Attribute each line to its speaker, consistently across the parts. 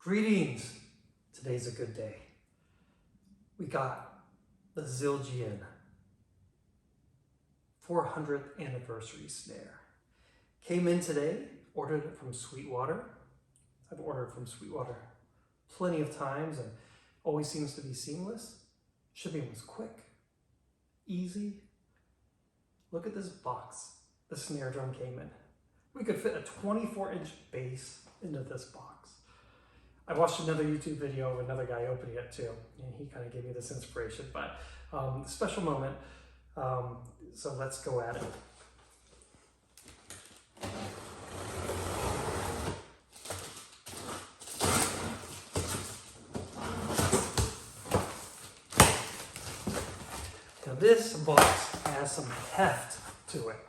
Speaker 1: Greetings! Today's a good day. We got the Zildjian 400th anniversary snare. Came in today, ordered it from Sweetwater. I've ordered from Sweetwater plenty of times and always seems to be seamless. Shipping was quick, easy. Look at this box the snare drum came in. We could fit a 24-inch bass into this box. I watched another YouTube video of another guy opening it too, and he kind of gave me this inspiration, but special moment, so let's go at it. Now this box has some heft to it.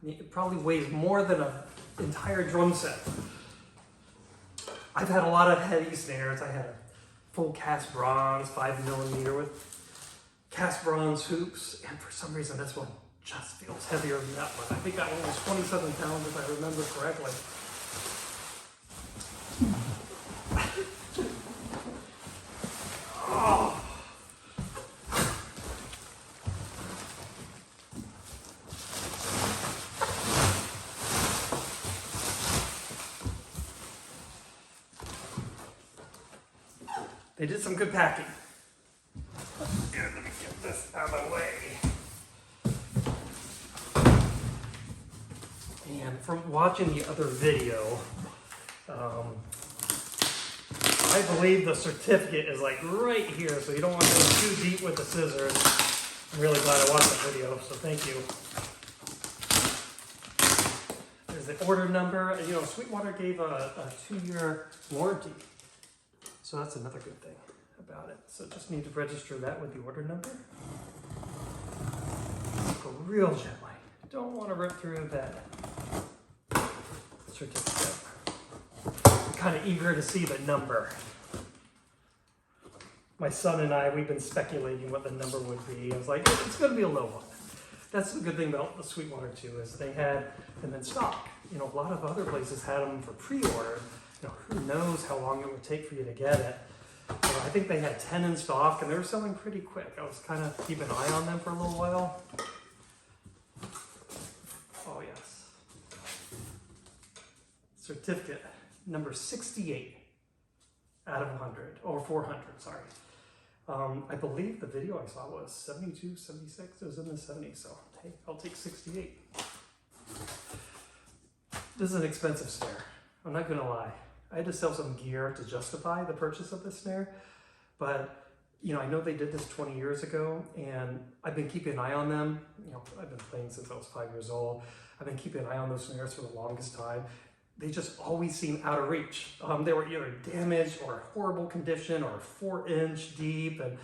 Speaker 1: I mean, it probably weighs more than an entire drum set. I've had a lot of heavy snares. I had a full cast bronze 5mm with cast bronze hoops, and for some reason this one just feels heavier than that one. I think that one was 27 pounds if I remember correctly. Oh. They did some good packing. Here, let me get this out of the way. And from watching the other video, I believe the certificate is like right here, so you don't want to go too deep with the scissors. I'm really glad I watched the video, so thank you. There's the order number. You know, Sweetwater gave a 2-year warranty. So that's another good thing about it. So just need to register that with the order number. Go real gently. Don't want to rip through that certificate. I'm kind of eager to see the number. My son and I, we've been speculating what the number would be. I was like, it's going to be a low one. That's the good thing about the Sweetwater too, is they had them in stock. You know, a lot of other places had them for pre-order. You know, who knows how long it would take for you to get it. But I think they had 10 in stock and they were selling pretty quick. I was kind of keeping an eye on them for a little while. Oh yes. Certificate number 68 out of 100, or 400, sorry. I believe the video I saw was 72, 76, it was in the 70s, so hey, I'll take 68. This is an expensive snare, I'm not gonna lie. I had to sell some gear to justify the purchase of this snare, but you know, I know they did this 20 years ago, and I've been keeping an eye on them. You know, I've been playing since I was 5 years old. I've been keeping an eye on those snares for the longest time. They just always seem out of reach. They were either damaged or horrible condition or 4-inch deep, and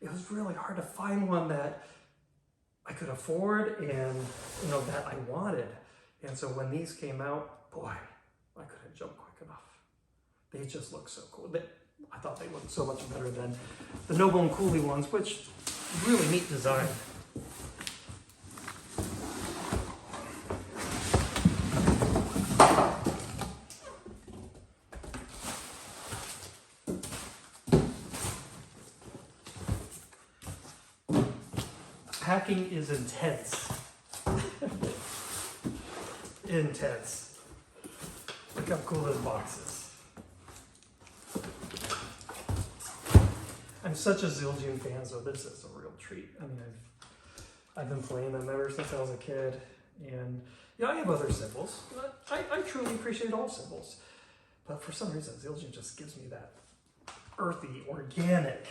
Speaker 1: it was really hard to find one that I could afford and you know that I wanted. And so when these came out, boy, I couldn't jump quick enough. They just look so cool. I thought they looked so much better than the Noble and Cooley ones, which really neat design. Packing is intense. Intense. Look how cool this box is. I'm such a Zildjian fan, so this is a real treat. I mean, I've been playing them ever since I was a kid, and you know, I have other cymbals. I truly appreciate all cymbals, but for some reason, Zildjian just gives me that earthy, organic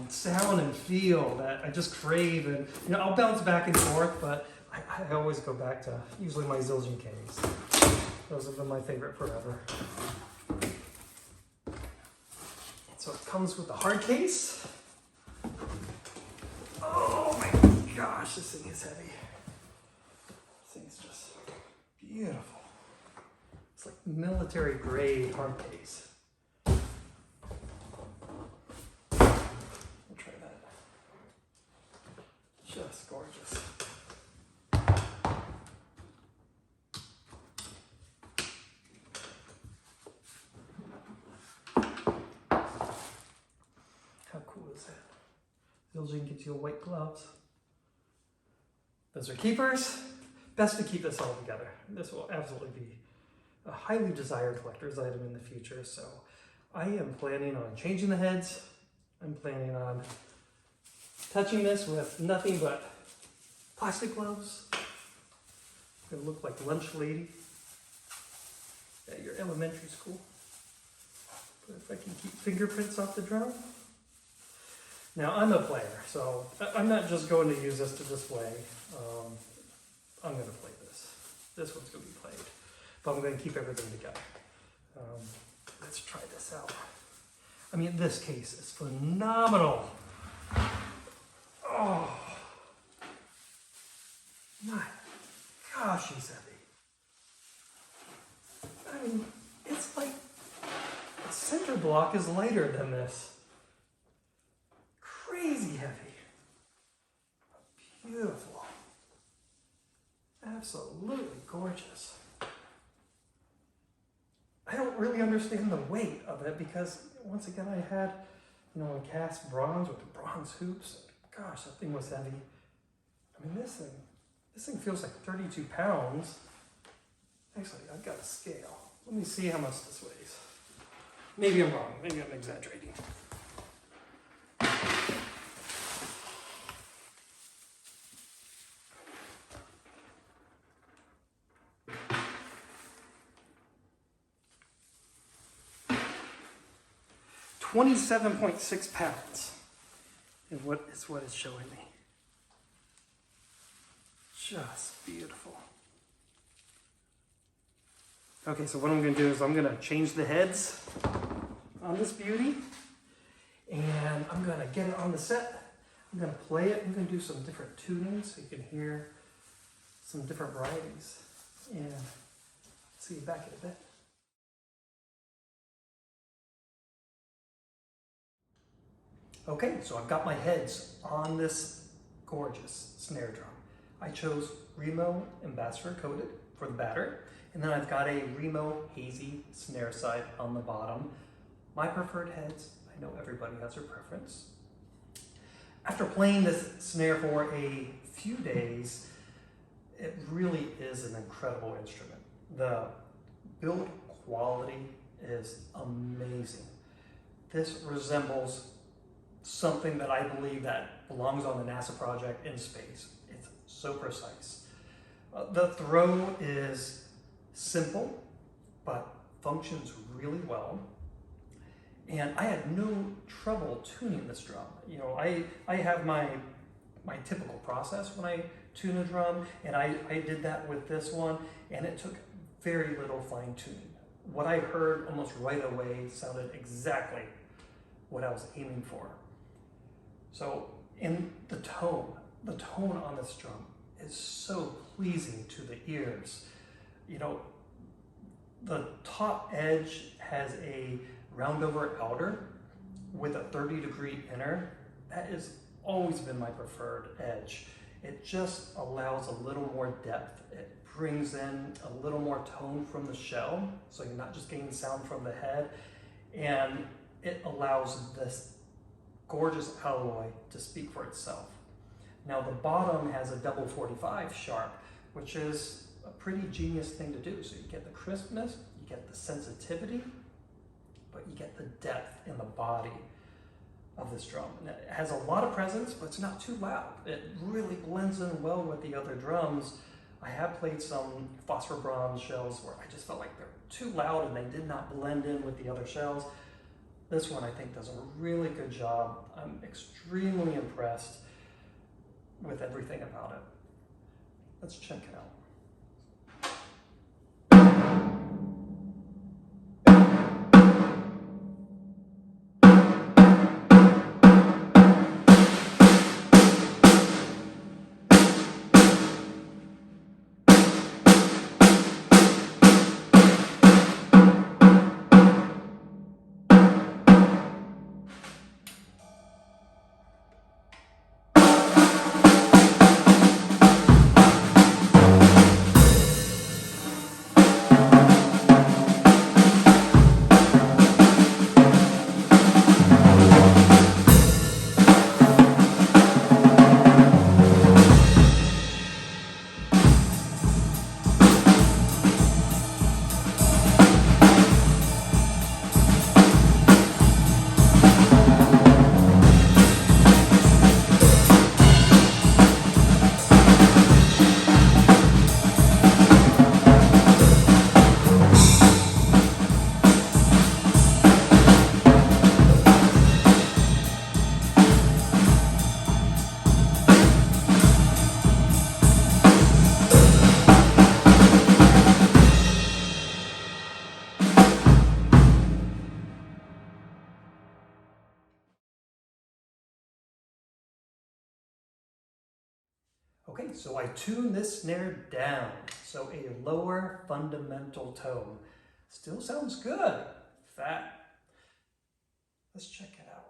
Speaker 1: sound and feel that I just crave. And you know, I'll bounce back and forth, but I always go back to usually my Zildjian Ks. Those have been my favorite forever. So it comes with the hard case. Oh my gosh, this thing is heavy. This thing's just beautiful. It's like military grade hard case. We'll try that. Just gorgeous. Zildjian gives you white gloves. Those are keepers. Best to keep this all together. This will absolutely be a highly desired collector's item in the future. So I am planning on changing the heads. I'm planning on touching this with nothing but plastic gloves. Gonna look like lunch lady at your elementary school. But if I can keep fingerprints off the drum. Now I'm a player, so I'm not just going to use this to display. I'm going to play this. This one's going to be played, but I'm going to keep everything together. Let's try this out. I mean, this case is phenomenal. Oh, my gosh, he's heavy. I mean, it's like the center block is lighter than this. Crazy heavy. Beautiful. Absolutely gorgeous. I don't really understand the weight of it because, once again, I had, a cast bronze with the bronze hoops. Gosh, that thing was heavy. I mean, this thing feels like 32 pounds. Actually, I've got a scale. Let me see how much this weighs. Maybe I'm wrong. Maybe I'm exaggerating. $27.6 pounds is what it's showing me. Just beautiful. Okay, so what I'm going to do is I'm going to change the heads on this beauty, and I'm going to get it on the set. I'm going to play it. I'm going to do some different tunings so you can hear some different varieties. And see you back in a bit. Okay, so I've got my heads on this gorgeous snare drum. I chose Remo Ambassador coated for the batter, and then I've got a Remo Hazy snare side on the bottom. My preferred heads, I know everybody has their preference. After playing this snare for a few days, it really is an incredible instrument. The build quality is amazing. This resembles something that I believe that belongs on the NASA project in space. It's so precise. The throw is simple, but functions really well. And I had no trouble tuning this drum. I have my typical process when I tune a drum, and I did that with this one, and it took very little fine tuning. What I heard almost right away sounded exactly what I was aiming for. So in the tone on this drum is so pleasing to the ears. The top edge has a roundover outer with a 30-degree inner. That has always been my preferred edge. It just allows a little more depth. It brings in a little more tone from the shell, so you're not just getting sound from the head, and it allows this gorgeous alloy to speak for itself. Now the bottom has a double 45 sharp, which is a pretty genius thing to do. So you get the crispness, you get the sensitivity, but you get the depth in the body of this drum. And it has a lot of presence, but it's not too loud. It really blends in well with the other drums. I have played some phosphor bronze shells where I just felt like they're too loud and they did not blend in with the other shells. This one, I think, does a really good job. I'm extremely impressed with everything about it. Let's check it out. so I tune this snare down, so a lower fundamental tone. Still sounds good. In fact, let's check it out.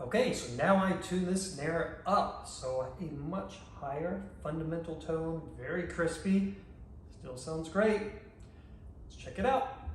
Speaker 1: Okay, so now I tune this snare up, so a much higher fundamental tone, very crispy, still sounds great. Let's check it out.